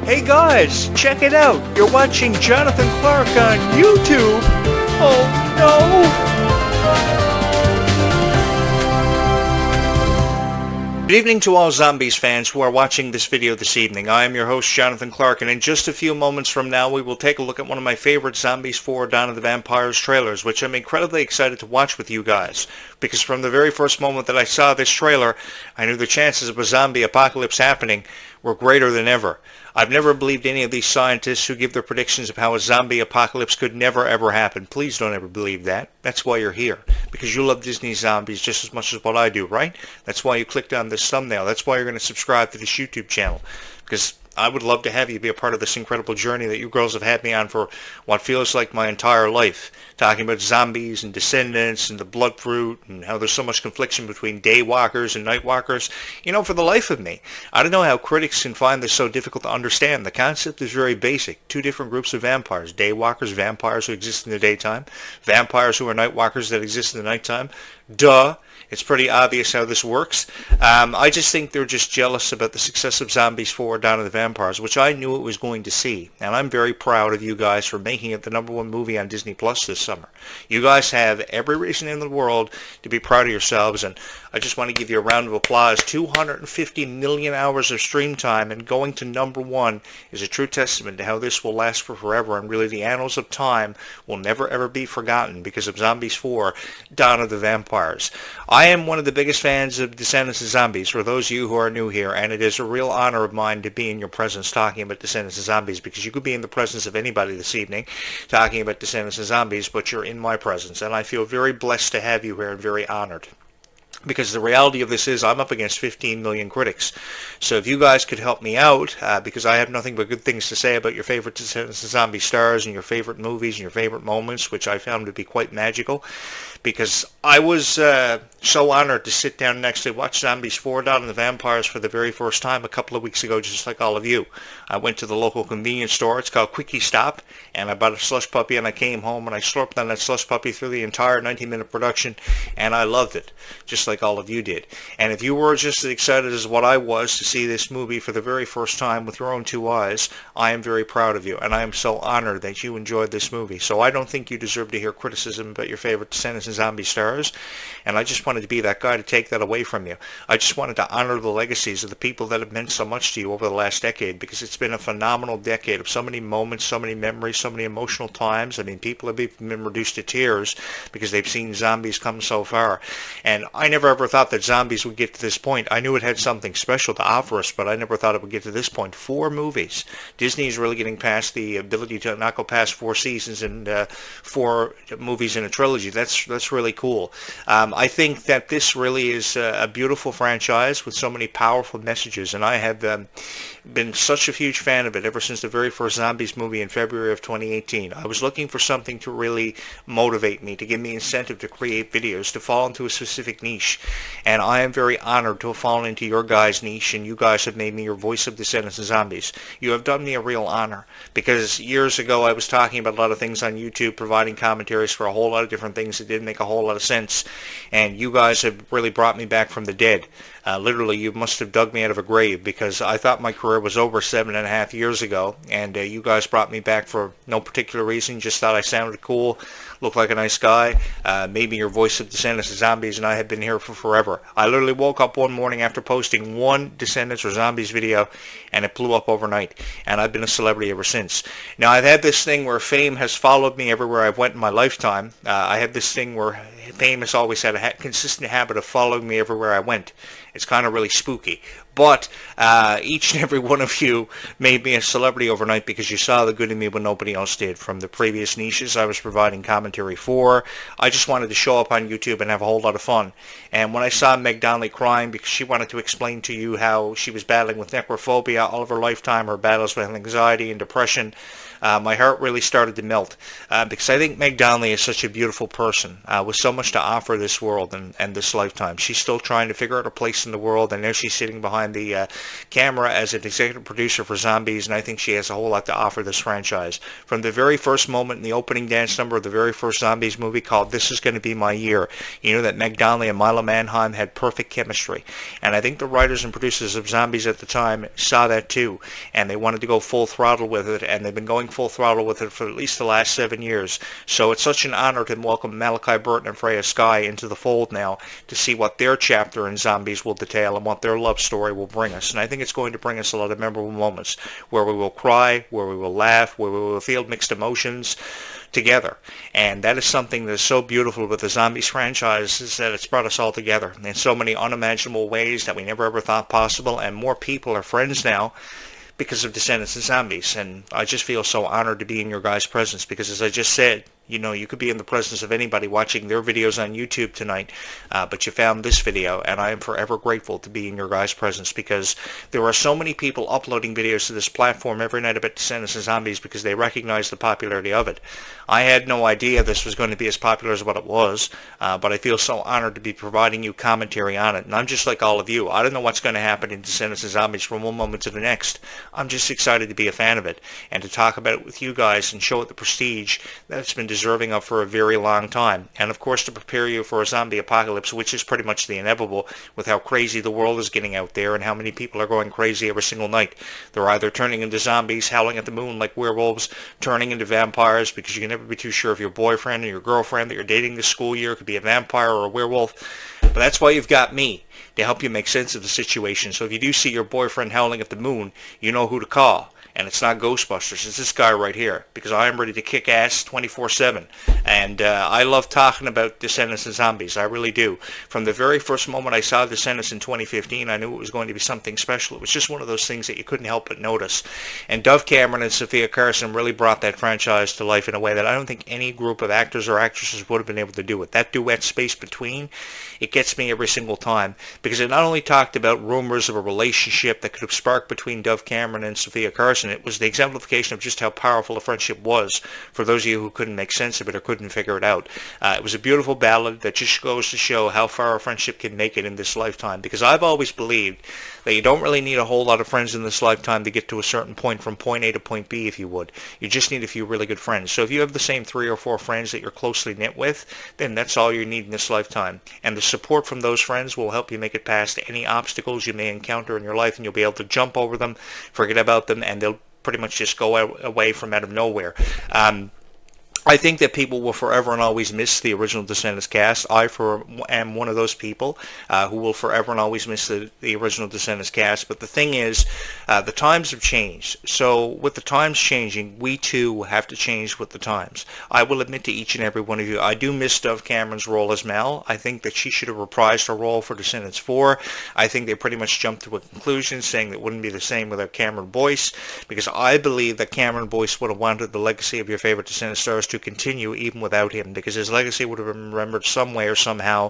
Hey guys, check it out. You're watching Jonathan Clarke on YouTube. Oh no! Good evening to all Zombies fans who are watching this video this evening. I am your host, Jonathan Clarke, and in just a few moments from now, we will take a look at one of my favorite Zombies 4 Dawn of the Vampires trailers, which I'm incredibly excited to watch with you guys. Because from the very first moment that I saw this trailer, I knew the chances of a zombie apocalypse happening were greater than ever. I've never believed any of these scientists who give their predictions of how a zombie apocalypse could never ever happen. Please don't ever believe that. That's why you're here. Because you love Disney zombies just as much as what I do, right? That's why you clicked on this thumbnail. That's why you're going to subscribe to this YouTube channel. Because I would love to have you be a part of this incredible journey that you girls have had me on for what feels like my entire life. Talking about zombies and descendants and the blood fruit and how there's so much confliction between day walkers and night walkers. You know, for the life of me, I don't know how critics can find this so difficult to understand. The concept is very basic. Two different groups of vampires. Day walkers, vampires who exist in the daytime. Vampires who are night walkers that exist in the nighttime. Duh. It's pretty obvious how this works. I just think they're just jealous about the success of Zombies 4 Dawn of the Vampires, which I knew it was going to see. And I'm very proud of you guys for making it the #1 movie on Disney Plus this summer. You guys have every reason in the world to be proud of yourselves, and I just want to give you a round of applause. 250 million hours of stream time and going to #1 is a true testament to how this will last for forever, and really the annals of time will never ever be forgotten because of Zombies 4 Dawn of the Vampires. I am one of the biggest fans of Descendants and Zombies, for those of you who are new here, and it is a real honor of mine to be in your presence talking about Descendants and Zombies, because you could be in the presence of anybody this evening talking about Descendants and Zombies, but you're in my presence, and I feel very blessed to have you here and very honored. Because the reality of this is I'm up against 15 million critics. So if you guys could help me out, because I have nothing but good things to say about your favorite Descendants and Zombie stars and your favorite movies and your favorite moments, which I found to be quite magical, because I was so honored to sit down and actually watch Zombies 4 Dawn of the Vampires for the very first time a couple of weeks ago, just like all of you. I went to the local convenience store. It's called Quickie Stop, and I bought a slush puppy, and I came home and I slurped on that slush puppy through the entire 90-minute production, and I loved it, just like all of you did. And if you were just as excited as what I was to see this movie for the very first time with your own two eyes, I am very proud of you, and I am so honored that you enjoyed this movie. So I don't think you deserve to hear criticism about your favorite Descendants and Zombie stars, and I just wanted to be that guy to take that away from you. I just wanted to honor the legacies of the people that have meant so much to you over the last decade, because it's been a phenomenal decade of so many moments, so many memories, so many emotional times. I mean, people have even been reduced to tears because they've seen zombies come so far. And I never ever thought that zombies would get to this point. I knew it had something special to offer us, but I never thought it would get to this point. 4 movies. Disney is really getting past the ability to not go past 4 seasons and 4 movies in a trilogy. That's really cool. I think that this really is a beautiful franchise with so many powerful messages, and I have been such a huge fan of it ever since the very first Zombies movie in February of 2018. I was looking for something to really motivate me, to give me incentive to create videos, to fall into a specific niche, and I am very honored to have fallen into your guys' niche, and you guys have made me your voice of Descendants and Zombies. You have done me a real honor, because years ago I was talking about a lot of things on YouTube, providing commentaries for a whole lot of different things that didn't make a whole lot of sense, and you guys have really brought me back from the dead. Literally, you must have dug me out of a grave, because I thought my career was over 7.5 years ago, and you guys brought me back for no particular reason, just thought I sounded cool, looked like a nice guy, made me your voice of Descendants and Zombies, and I have been here for forever. I literally woke up one morning after posting one Descendants or Zombies video, and it blew up overnight, and I've been a celebrity ever since. Now, I've had this thing where fame has followed me everywhere I've went in my lifetime. I have this thing where fame has always had a consistent habit of following me everywhere I went. It's kind of really spooky. But each and every one of you made me a celebrity overnight because you saw the good in me when nobody else did. From the previous niches I was providing commentary for, I just wanted to show up on YouTube and have a whole lot of fun. And when I saw Meg Donnelly crying because she wanted to explain to you how she was battling with necrophobia all of her lifetime, her battles with anxiety and depression, my heart really started to melt, because I think Meg Donnelly is such a beautiful person with so much to offer this world and this lifetime. She's still trying to figure out her place in the world, and there she's sitting behind behind the camera as an executive producer for Zombies, and I think she has a whole lot to offer this franchise. From the very first moment in the opening dance number of the very first Zombies movie called This Is Going to Be My Year, you know that Meg Donnelly and Milo Manheim had perfect chemistry. And I think the writers and producers of Zombies at the time saw that too, and they wanted to go full throttle with it, and they've been going full throttle with it for at least the last 7 years. So it's such an honor to welcome Malachi Burton and Freya Skye into the fold now to see what their chapter in Zombies will detail and what their love story will bring us. And I think it's going to bring us a lot of memorable moments where we will cry, where we will laugh, where we will feel mixed emotions together. And that is something that is so beautiful with the Zombies franchise, is that it's brought us all together in so many unimaginable ways that we never ever thought possible, and more people are friends now because of Descendants and Zombies. And I just feel so honored to be in your guys' presence, because as I just said, you know, you could be in the presence of anybody watching their videos on YouTube tonight, but you found this video, and I am forever grateful to be in your guys' presence, because there are so many people uploading videos to this platform every night about Descendants and Zombies because they recognize the popularity of it. I had no idea this was going to be as popular as what it was, but I feel so honored to be providing you commentary on it. And I'm just like all of you. I don't know what's going to happen in Descendants and Zombies from one moment to the next. I'm just excited to be a fan of it and to talk about it with you guys and show it the prestige that it's been deserving of for a very long time. And of course, to prepare you for a zombie apocalypse, which is pretty much the inevitable with how crazy the world is getting out there and how many people are going crazy every single night. They're either turning into zombies, howling at the moon like werewolves, turning into vampires, because you can never be too sure if your boyfriend or your girlfriend that you're dating this school year could be a vampire or a werewolf. But that's why you've got me, to help you make sense of the situation. So if you do see your boyfriend howling at the moon, you know who to call. And it's not Ghostbusters, it's this guy right here, because I am ready to kick ass 24/7. And I love talking about Descendants and Zombies, I really do. From the very first moment I saw Descendants in 2015, I knew it was going to be something special. It was just one of those things that you couldn't help but notice. And Dove Cameron and Sophia Carson really brought that franchise to life in a way that I don't think any group of actors or actresses would have been able to do it. That duet space between, it gets me every single time, because it not only talked about rumors of a relationship that could have sparked between Dove Cameron and Sophia Carson, it was the exemplification of just how powerful a friendship was for those of you who couldn't make sense of it or couldn't figure it out. It was a beautiful ballad that just goes to show how far a friendship can make it in this lifetime, because I've always believed that you don't really need a whole lot of friends in this lifetime to get to a certain point from point A to point B, if you would. You just need a few really good friends. So if you have the same 3 or 4 friends that you're closely knit with, then that's all you need in this lifetime. And the support from those friends will help you make it past any obstacles you may encounter in your life, and you'll be able to jump over them, forget about them, and they'll pretty much just go away from out of nowhere. I think that people will forever and always miss the original Descendants cast. I am one of those people who will forever and always miss the original Descendants cast. But the thing is, the times have changed. So with the times changing, we too have to change with the times. I will admit to each and every one of you, I do miss Dove Cameron's role as Mel. I think that she should have reprised her role for Descendants 4. I think they pretty much jumped to a conclusion saying that it wouldn't be the same without Cameron Boyce, because I believe that Cameron Boyce would have wanted the legacy of your favorite Descendants stars to continue even without him, because his legacy would have been remembered some way or somehow.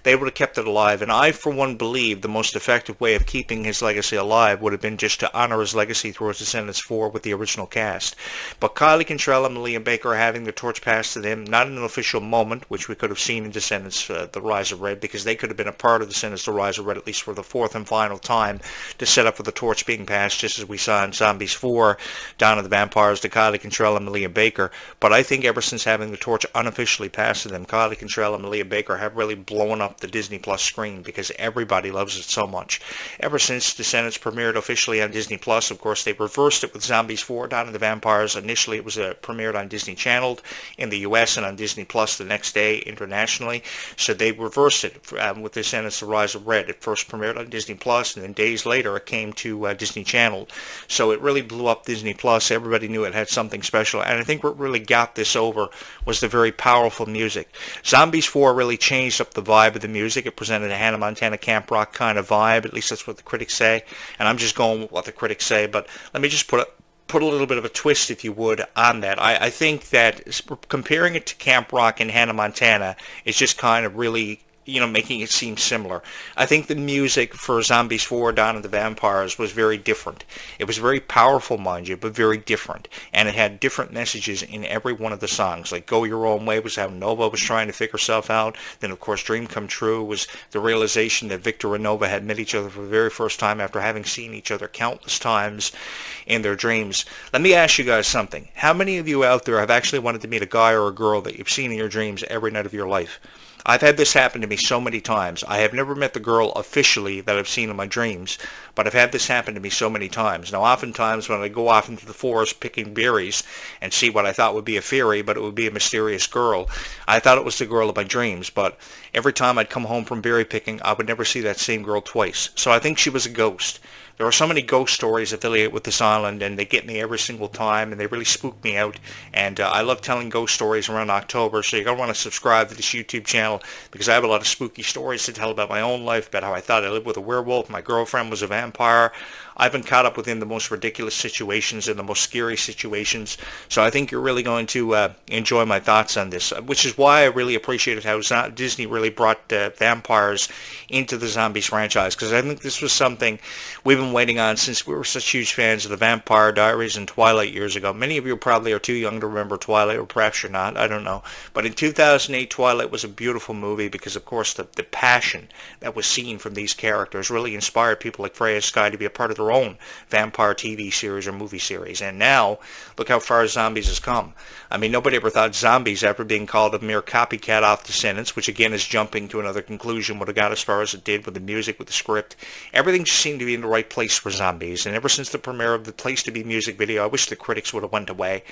They would have kept it alive, and I for one believe the most effective way of keeping his legacy alive would have been just to honor his legacy through his Descendants 4 with the original cast. But Kylie Cantrell and Malia Baker having the torch passed to them, not in an official moment, which we could have seen in Descendants The Rise of Red, because they could have been a part of Descendants The Rise of Red at least for the 4th and final time to set up for the torch being passed, just as we saw in Zombies 4, Dawn of the Vampires, to Kylie Cantrell and Malia Baker. But I think ever since having the torch unofficially passed to them, Kylie Cantrell and Malia Baker have really blown up the Disney Plus screen, because everybody loves it so much. Ever since Descendants premiered officially on Disney Plus, of course, they reversed it with Zombies 4, Dawn of the Vampires. Initially, it was premiered on Disney Channel in the US and on Disney Plus the next day internationally. So they reversed it with Descendants The Rise of Red. It first premiered on Disney Plus, and then days later it came to Disney Channel. So it really blew up Disney Plus. Everybody knew it had something special, and I think what really got this over was the very powerful music. Zombies 4 really changed up the vibe of the music. It presented a Hannah Montana camp rock kind of vibe, at least that's what the critics say, and I'm just going with what the critics say, but let me just put a little bit of a twist, if you would, on that. I think that comparing it to camp rock in Hannah Montana is just kind of really making it seem similar. I think the music for Zombies 4 Dawn of the Vampires was very different. It was very powerful, mind you, but very different. And it had different messages in every one of the songs. Like Go Your Own Way was how Nova was trying to figure herself out. Then, of course, Dream Come True was the realization that Victor and Nova had met each other for the very first time after having seen each other countless times in their dreams. Let me ask you guys something. How many of you out there have actually wanted to meet a guy or a girl that you've seen in your dreams every night of your life? I've had this happen to me so many times. I have never met the girl officially that I've seen in my dreams, but I've had this happen to me so many times. Now, oftentimes when I go off into the forest picking berries and see what I thought would be a fairy, but it would be a mysterious girl, I thought it was the girl of my dreams, but every time I'd come home from berry picking, I would never see that same girl twice. So I think she was a ghost. There are so many ghost stories affiliated with this island, and they get me every single time, and they really spook me out. And I love telling ghost stories around October, so you're going to want to subscribe to this YouTube channel, because I have a lot of spooky stories to tell about my own life, about how I thought I lived with a werewolf, my girlfriend was a vampire. I've been caught up within the most ridiculous situations and the most scary situations, so I think you're really going to enjoy my thoughts on this, which is why I really appreciated how Disney really brought vampires into the Zombies franchise, because I think this was something we've been waiting on since we were such huge fans of the Vampire Diaries and Twilight years ago. Many of you probably are too young to remember Twilight, or perhaps you're not, I don't know. But in 2008, Twilight was a beautiful movie because, of course, the passion that was seen from these characters really inspired people like Freya Sky to be a part of their own vampire TV series or movie series. And now, look how far Zombies has come. I mean, nobody ever thought Zombies, after being called a mere copycat off Descendants, which again is jumping to another conclusion, would have got as far as it did with the music, with the script. Everything just seemed to be in the right place for Zombies. And ever since the premiere of the Place to Be music video, I wish the critics would have went away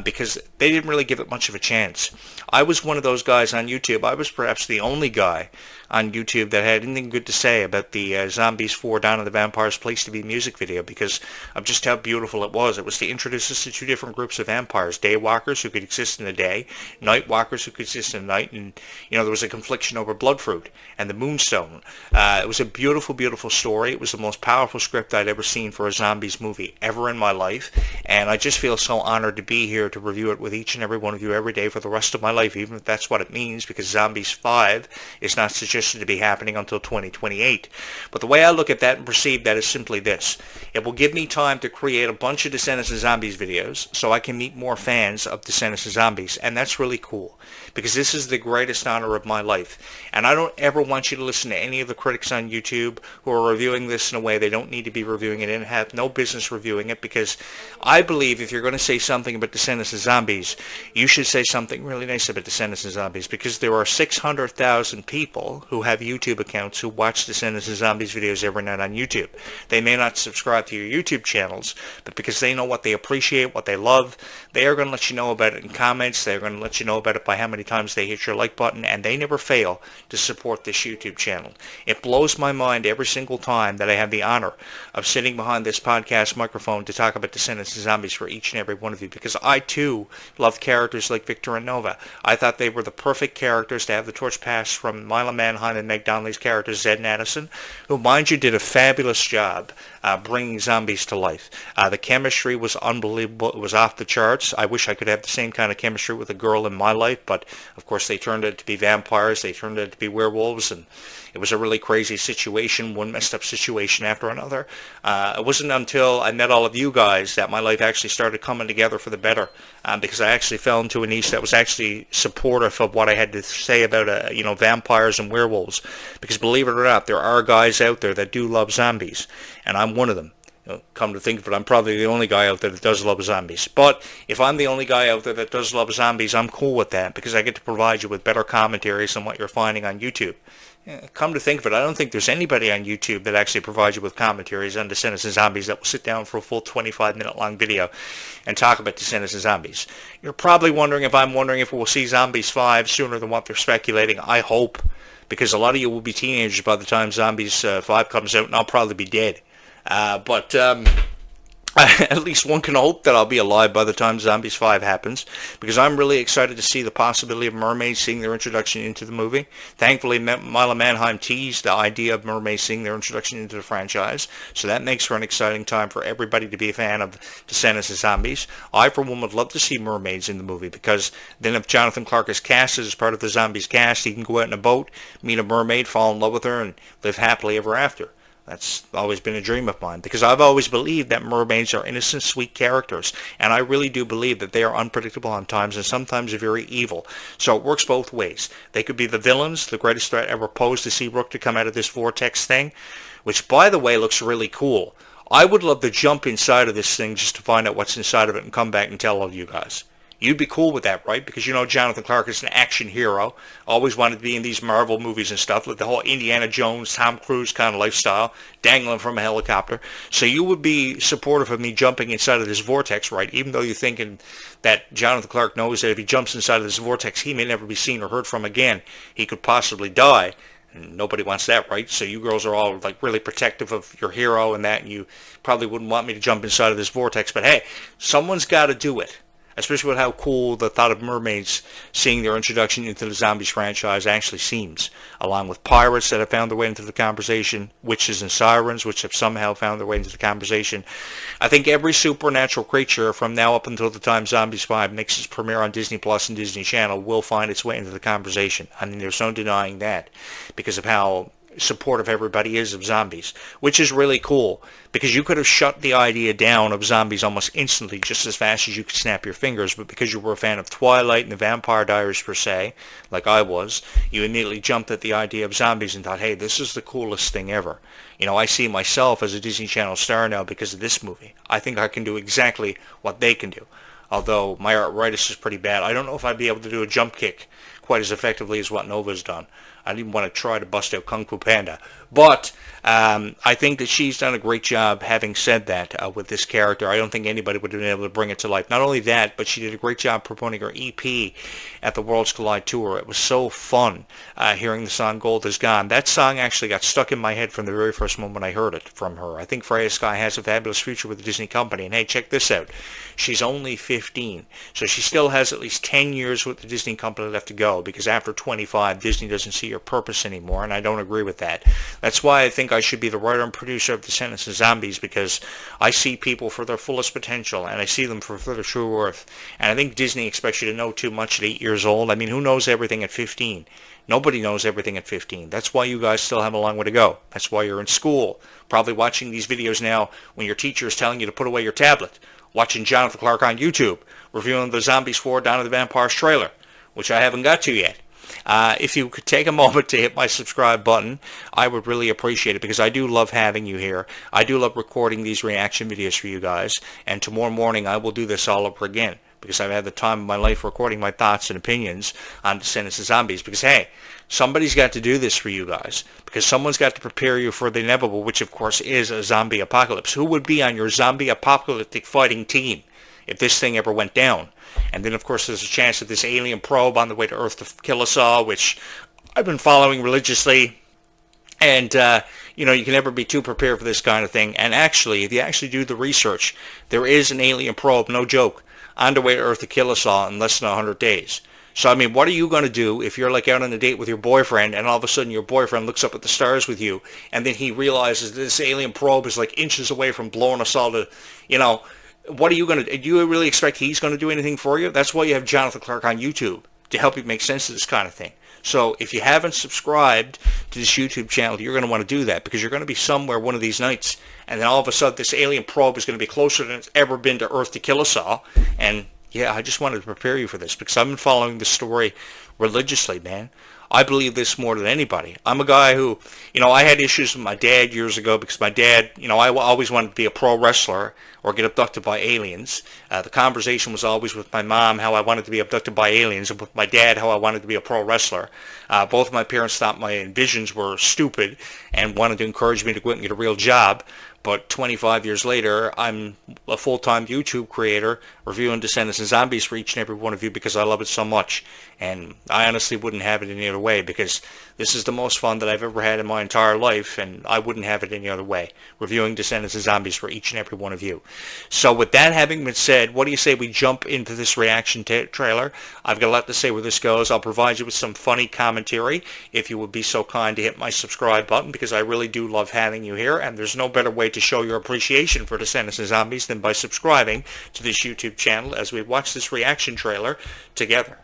because they didn't really give it much of a chance. I was one of those guys on YouTube. I was perhaps the only guy on YouTube that had anything good to say about the Zombies 4 Dawn of the Vampires Place to Be music video because of just how beautiful it was. It was to introduce us to two different groups of vampires, daywalkers who could exist in the day, night walkers who could exist in the night, and there was a confliction over Bloodfruit and the Moonstone. It was a beautiful, beautiful story. It was the most powerful script I'd ever seen for a Zombies movie ever in my life, and I just feel so honored to be here to review it with each and every one of you every day for the rest of my life, even if that's what it means, because Zombies 5 is not suggested to be happening until 2028. But the way I look at that and perceive that is simply this. It will give me time to create a bunch of Descendants and Zombies videos so I can meet more fans of Descendants and Zombies, and that's really cool because this is the greatest honor of my life. And I don't ever want you to listen to any of the critics on YouTube who are reviewing this in a way they don't need to be reviewing it and have no business reviewing it, because I believe if you're going to say something about Descendants and Zombies, you should say something really nice about Descendants and Zombies, because there are 600,000 people who have YouTube accounts who watch Descendants and Zombies videos every night on YouTube. They may not subscribe to your YouTube channels, but because they know what they appreciate, what they love, they are going to let you know about it in comments. They're going to let you know about it by how many times they hit your like button, and they never fail to support this YouTube channel. It blows my mind every single time that I have the honor of sitting behind this podcast microphone to talk about Descendants and Zombies for each and every one of you, because I too love characters like Victor and Nova. I thought they were the perfect characters to have the torch passed from Mila Manheim and Meg Donnelly's character Zed and Addison, who, mind you, did a fabulous job bringing Zombies to life. The chemistry was unbelievable. It was off the charts. I wish I could have the same kind of chemistry with a girl in my life, but of course they turned out to be vampires. They turned out to be werewolves, and it was a really crazy situation, one messed up situation after another. It wasn't until I met all of you guys that my life actually started coming together for the better, because I actually fell into a niche that was actually supportive of what I had to say about vampires and werewolves. Because believe it or not, there are guys out there that do love zombies, and I'm one of them. Come to think of it, I'm probably the only guy out there that does love zombies. But if I'm the only guy out there that does love zombies, I'm cool with that, because I get to provide you with better commentaries than what you're finding on YouTube. Come to think of it, I don't think there's anybody on YouTube that actually provides you with commentaries on Descendants and Zombies that will sit down for a full 25-minute long video and talk about Descendants and Zombies. You're probably wondering if I'm wondering if we'll see Zombies 5 sooner than what they're speculating. I hope, because a lot of you will be teenagers by the time Zombies 5 comes out, and I'll probably be dead. But I At least one can hope that I'll be alive by the time Zombies 5 happens, because I'm really excited to see the possibility of mermaids seeing their introduction into the movie. Thankfully, Mila Manheim teased the idea of mermaids seeing their introduction into the franchise, so that makes for an exciting time for everybody to be a fan of Descendants of Zombies. I, for one, would love to see mermaids in the movie, because then if Jonathan Clarke is casted as part of the Zombies cast, he can go out in a boat, meet a mermaid, fall in love with her, and live happily ever after. That's always been a dream of mine, because I've always believed that mermaids are innocent, sweet characters, and I really do believe that they are unpredictable at times and sometimes very evil. So it works both ways. They could be the villains, the greatest threat ever posed to Seabrook to come out of this vortex thing, which, by the way, looks really cool. I would love to jump inside of this thing just to find out what's inside of it and come back and tell all you guys. You'd be cool with that, right? Because you know Jonathan Clarke is an action hero. Always wanted to be in these Marvel movies and stuff, like the whole Indiana Jones, Tom Cruise kind of lifestyle, dangling from a helicopter. So you would be supportive of me jumping inside of this vortex, right? Even though you're thinking that Jonathan Clarke knows that if he jumps inside of this vortex, he may never be seen or heard from again. He could possibly die. And nobody wants that, right? So you girls are all like really protective of your hero and that, and you probably wouldn't want me to jump inside of this vortex. But hey, someone's got to do it. Especially with how cool the thought of mermaids seeing their introduction into the Zombies franchise actually seems, along with pirates that have found their way into the conversation, witches and sirens, which have somehow found their way into the conversation. I think every supernatural creature from now up until the time Zombies 5 makes its premiere on Disney Plus and Disney Channel will find its way into the conversation. I mean, there's no denying that, because of how supportive everybody is of zombies, which is really cool, because you could have shut the idea down of zombies almost instantly, just as fast as you could snap your fingers, but because you were a fan of Twilight and the Vampire Diaries per se, like I was, you immediately jumped at the idea of zombies and thought, hey, this is the coolest thing ever. You know, I see myself as a Disney Channel star now because of this movie. I think I can do exactly what they can do. Although my arthritis is pretty bad, I don't know if I'd be able to do a jump kick quite as effectively as what Nova's done. I didn't even want to try to bust out Kung Fu Panda. But I think that she's done a great job having said that with this character. I don't think anybody would have been able to bring it to life. Not only that, but she did a great job promoting her EP at the Worlds Collide Tour. It was so fun hearing the song Gold Is Gone. That song actually got stuck in my head from the very first moment I heard it from her. I think Freya Sky has a fabulous future with the Disney company. And hey, check this out. She's only 15, so she still has at least 10 years with the Disney company left to go, because after 25, Disney doesn't see her purpose anymore, and I don't agree with that. That's why I think I should be the writer and producer of Descendants of Zombies, because I see people for their fullest potential, and I see them for their true worth. And I think Disney expects you to know too much at 8 years old. I mean, who knows everything at 15? Nobody knows everything at 15. That's why you guys still have a long way to go. That's why you're in school, probably watching these videos now when your teacher is telling you to put away your tablet, watching Jonathan Clarke on YouTube, reviewing the Zombies 4 Dawn of the Vampires trailer, which I haven't got to yet. If you could take a moment to hit my subscribe button, I would really appreciate it, because I do love having you here. I do love recording these reaction videos for you guys, and tomorrow morning I will do this all over again, because I've had the time of my life recording my thoughts and opinions on Descendants of Zombies, because hey, somebody's got to do this for you guys, because someone's got to prepare you for the inevitable, which of course is a zombie apocalypse. Who would be on your zombie apocalyptic fighting team if this thing ever went down? And then of course there's a chance that this alien probe on the way to Earth to kill us all, which I've been following religiously, and you know, you can never be too prepared for this kind of thing. And actually, if you actually do the research, there is an alien probe, no joke, on the way to Earth to kill us all in less than 100 days. So, I mean, what are you going to do if you're like out on a date with your boyfriend, and all of a sudden your boyfriend looks up at the stars with you, and then he realizes this alien probe is like inches away from blowing us all to, you know, what are you going to do? Do you really expect he's going to do anything for you? That's why you have Jonathan Clarke on YouTube, to help you make sense of this kind of thing. So if you haven't subscribed to this YouTube channel, you're going to want to do that, because you're going to be somewhere one of these nights, and then all of a sudden this alien probe is going to be closer than it's ever been to Earth to kill us all. And yeah, I just wanted to prepare you for this, because I've been following this story religiously, man. I believe this more than anybody. I'm a guy who, you know, I had issues with my dad years ago, because my dad, you know, I always wanted to be a pro wrestler or get abducted by aliens. The conversation was always with my mom how I wanted to be abducted by aliens, and with my dad how I wanted to be a pro wrestler. Both of my parents thought my visions were stupid and wanted to encourage me to go out and get a real job. But 25 years later, I'm a full-time YouTube creator reviewing Descendants and Zombies for each and every one of you because I love it so much. And I honestly wouldn't have it any other way, because this is the most fun that I've ever had in my entire life, and I wouldn't have it any other way, reviewing Descendants and Zombies for each and every one of you. So with that having been said, what do you say we jump into this reaction trailer? I've got a lot to say where this goes. I'll provide you with some funny commentary if you would be so kind to hit my subscribe button, because I really do love having you here, and there's no better way to show your appreciation for Descendants and Zombies than by subscribing to this YouTube channel as we watch this reaction trailer together.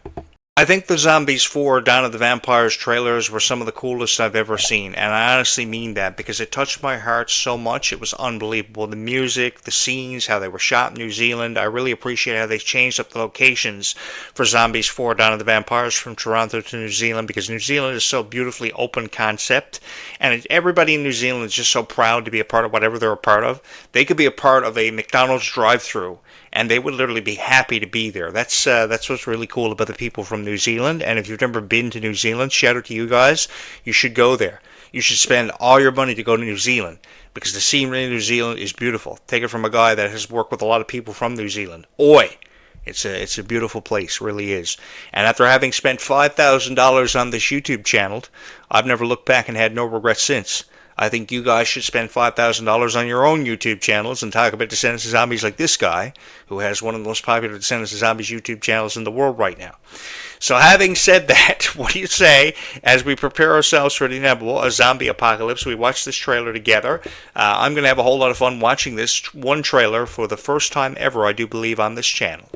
I think the Zombies 4 Dawn of the Vampires trailers were some of the coolest I've ever seen, and I honestly mean that because it touched my heart so much. It was unbelievable. The music, the scenes, how they were shot in New Zealand. I really appreciate how they changed up the locations for Zombies 4 Dawn of the Vampires from Toronto to New Zealand, because New Zealand is so beautifully open concept, and everybody in New Zealand is just so proud to be a part of whatever they're a part of. They could be a part of a McDonald's drive-thru, and they would literally be happy to be there. That's what's really cool about the people from New Zealand. And if you've never been to New Zealand, shout out to you guys. You should go there. You should spend all your money to go to New Zealand, because the scenery in New Zealand is beautiful. Take it from a guy that has worked with a lot of people from New Zealand. Oi! It's a beautiful place, really is. And after having spent $5,000 on this YouTube channel, I've never looked back and had no regrets since. I think you guys should spend $5,000 on your own YouTube channels and talk about Descendants and Zombies like this guy, who has one of the most popular Descendants and Zombies YouTube channels in the world right now. So having said that, what do you say as we prepare ourselves for the inevitable, a zombie apocalypse? We watch this trailer together. I'm going to have a whole lot of fun watching this one trailer for the first time ever, I do believe, on this channel.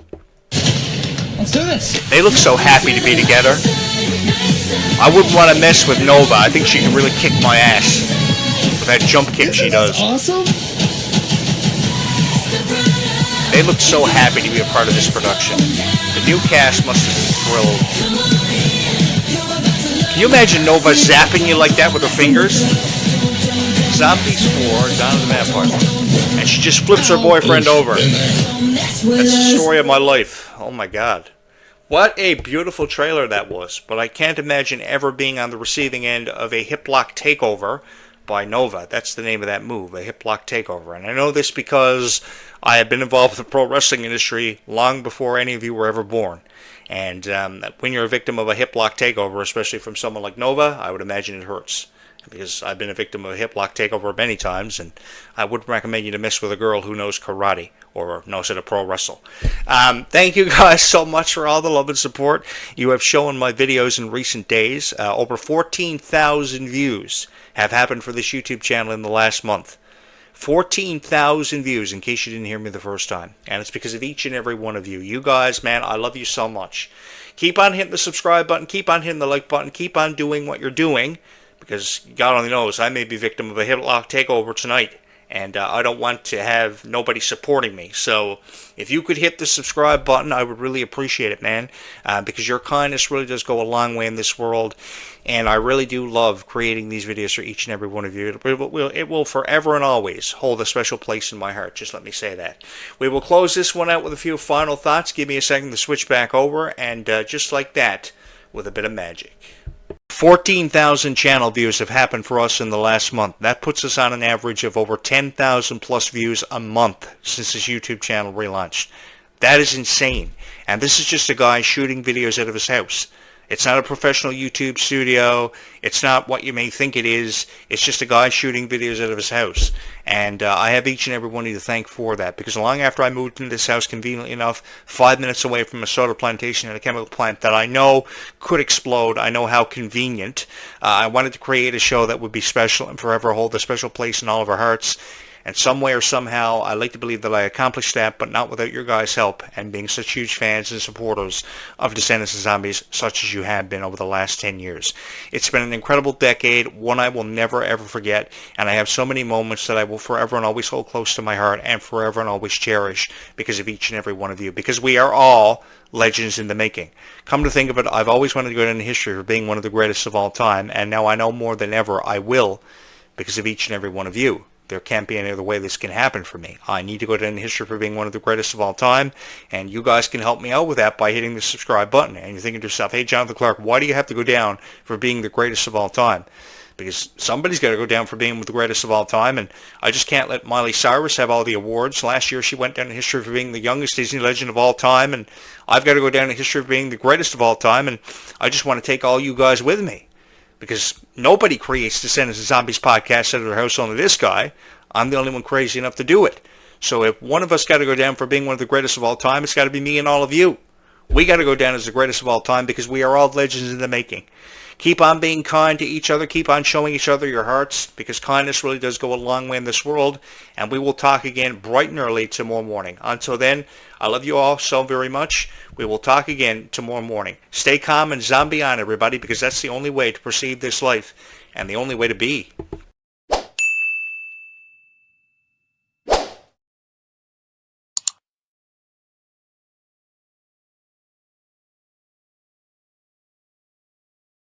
Let's do this. They look so happy to be together. I wouldn't want to mess with Nova. I think she can really kick my ass with that jump kick she does. Awesome. They look so happy to be a part of this production. The new cast must have been thrilled. Can you imagine Nova zapping you like that with her fingers? Zombies 4, Dawn of the Vampires. And she just flips her boyfriend over. That's the story of my life. Oh my god. What a beautiful trailer that was. But I can't imagine ever being on the receiving end of a hip lock takeover by Nova. That's the name of that move, a hip lock takeover. And I know this because I have been involved with the pro wrestling industry long before any of you were ever born. And when you're a victim of a hip lock takeover, especially from someone like Nova, I would imagine it hurts. Because I've been a victim of a hip lock takeover many times, and I wouldn't recommend you to mess with a girl who knows karate or knows how to pro wrestle. Thank you guys so much for all the love and support you have shown my videos in recent days. Over 14,000 views have happened for this YouTube channel in the last month. 14,000 views, in case you didn't hear me the first time. And it's because of each and every one of you. You guys, man, I love you so much. Keep on hitting the subscribe button. Keep on hitting the like button. Keep on doing what you're doing. Because God only knows, I may be victim of a hip lock takeover tonight. And I don't want to have nobody supporting me. So if you could hit the subscribe button, I would really appreciate it, man. Because your kindness really does go a long way in this world. And I really do love creating these videos for each and every one of you. It will forever and always hold a special place in my heart. Just let me say that. We will close this one out with a few final thoughts. Give me a second to switch back over. And just like that, with a bit of magic. 14,000 channel views have happened for us in the last month. That puts us on an average of over 10,000 plus views a month since this YouTube channel relaunched. That is insane. And this is just a guy shooting videos out of his house. It's not a professional YouTube studio. It's not what you may think it is. It's just a guy shooting videos out of his house. And I have each and every one of you to thank for that. Because long after I moved into this house, conveniently enough, 5 minutes away from a soda plantation and a chemical plant that I know could explode, I know how convenient, I wanted to create a show that would be special and forever hold a special place in all of our hearts. And some way or somehow, I like to believe that I accomplished that, but not without your guys' help and being such huge fans and supporters of Descendants and Zombies, such as you have been over the last 10 years. It's been an incredible decade, one I will never ever forget, and I have so many moments that I will forever and always hold close to my heart and forever and always cherish because of each and every one of you, because we are all legends in the making. Come to think of it, I've always wanted to go down in history for being one of the greatest of all time, and now I know more than ever I will because of each and every one of you. There can't be any other way this can happen for me. I need to go down in history for being one of the greatest of all time, and you guys can help me out with that by hitting the subscribe button. And you're thinking to yourself, hey, Jonathan Clarke, why do you have to go down for being the greatest of all time? because somebody's got to go down for being the greatest of all time, and I just can't let Miley Cyrus have all the awards. Last year she went down in history for being the youngest Disney legend of all time, and I've got to go down in history for being the greatest of all time, and I just want to take all you guys with me, because nobody creates Descendants and Zombies podcast out of their house, only this guy. I'm the only one crazy enough to do it. So if one of us got to go down for being one of the greatest of all time, it's got to be me and all of you. We got to go down as the greatest of all time because we are all legends in the making. Keep on being kind to each other. Keep on showing each other your hearts, because kindness really does go a long way in this world. And we will talk again bright and early tomorrow morning. Until then, I love you all so very much. We will talk again tomorrow morning. Stay calm and zombie on, everybody, because that's the only way to perceive this life and the only way to be.